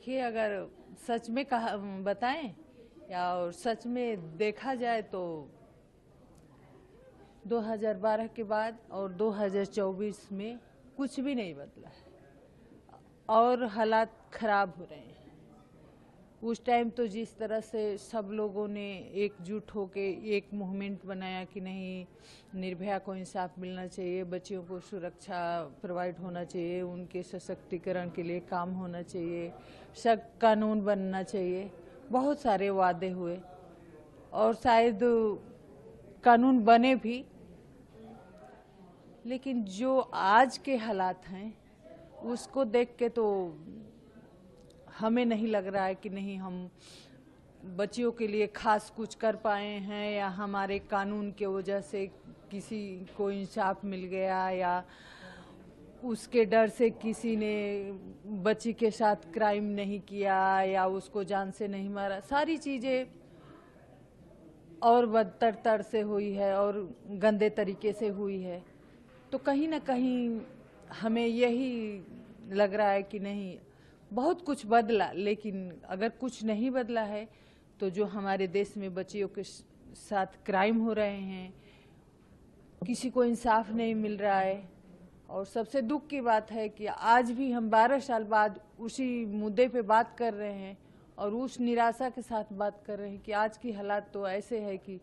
देखिए, अगर सच में कहा बताएं या और सच में देखा जाए तो 2012 के बाद और 2024 में कुछ भी नहीं बदला है और हालात खराब हो रहे हैं। उस टाइम तो जिस तरह से सब लोगों ने एकजुट होके एक मूवमेंट बनाया कि नहीं, निर्भया को इंसाफ मिलना चाहिए, बच्चियों को सुरक्षा प्रोवाइड होना चाहिए, उनके सशक्तिकरण के लिए काम होना चाहिए, सख्त कानून बनना चाहिए, बहुत सारे वादे हुए और शायद कानून बने भी। लेकिन जो आज के हालात हैं उसको देख के तो हमें नहीं लग रहा है कि नहीं, हम बच्चियों के लिए खास कुछ कर पाए हैं या हमारे कानून के वजह से किसी को इंसाफ मिल गया या उसके डर से किसी ने बच्ची के साथ क्राइम नहीं किया या उसको जान से नहीं मारा। सारी चीज़ें और बदतर से हुई है और गंदे तरीके से हुई है। तो कहीं ना कहीं हमें यही लग रहा है कि नहीं, बहुत कुछ बदला, लेकिन अगर कुछ नहीं बदला है तो जो हमारे देश में बच्चियों के साथ क्राइम हो रहे हैं, किसी को इंसाफ नहीं मिल रहा है। और सबसे दुख की बात है कि आज भी हम 12 साल बाद उसी मुद्दे पे बात कर रहे हैं और उस निराशा के साथ बात कर रहे हैं कि आज की हालात तो ऐसे है कि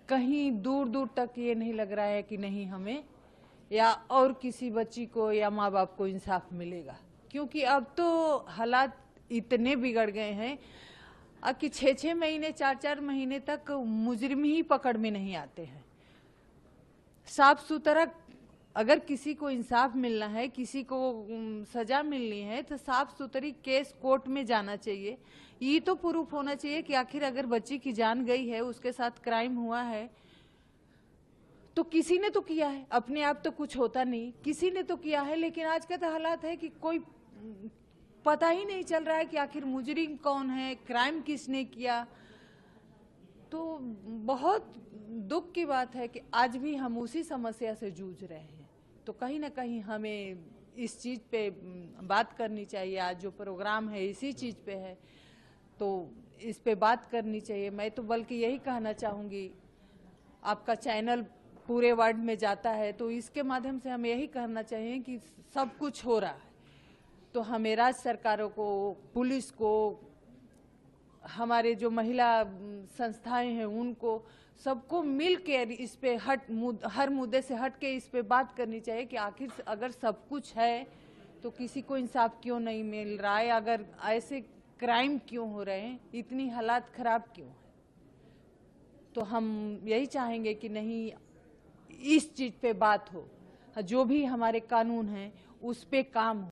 कहीं दूर दूर तक ये नहीं लग रहा है कि नहीं, हमें या और किसी बच्ची को या माँ बाप को इंसाफ मिलेगा। क्योंकि अब तो हालात इतने बिगड़ गए हैं कि 6-6 महीने 4-4 महीने तक मुजरिम ही पकड़ में नहीं आते हैं। साफ सुथरा, अगर किसी को इंसाफ मिलना है, किसी को सजा मिलनी है तो साफ सुथरी केस कोर्ट में जाना चाहिए। ये तो प्रूफ होना चाहिए कि आखिर अगर बच्ची की जान गई है, उसके साथ क्राइम हुआ है, तो किसी ने तो किया है, अपने आप तो कुछ होता नहीं, किसी ने तो किया है। लेकिन आज का तो हालात है कि कोई पता ही नहीं चल रहा है कि आखिर मुजरिम कौन है, क्राइम किसने किया। तो बहुत दुख की बात है कि आज भी हम उसी समस्या से जूझ रहे हैं। तो कहीं ना कहीं हमें इस चीज़ पे बात करनी चाहिए। आज जो प्रोग्राम है इसी चीज़ पे है, तो इस पे बात करनी चाहिए। मैं तो बल्कि यही कहना चाहूँगी, आपका चैनल पूरे वर्ल्ड में जाता है तो इसके माध्यम से हम यही कहना चाहिए कि सब कुछ हो रहा है तो हमें राज्य सरकारों को, पुलिस को, हमारे जो महिला संस्थाएं हैं उनको, सबको मिल के इस पे हर मुद्दे से हट के इस पे बात करनी चाहिए कि आखिर अगर सब कुछ है तो किसी को इंसाफ क्यों नहीं मिल रहा है, अगर ऐसे क्राइम क्यों हो रहे हैं, इतनी हालात खराब क्यों है। तो हम यही चाहेंगे कि नहीं, इस चीज़ पे बात हो, जो भी हमारे कानून हैं उस पे काम हो।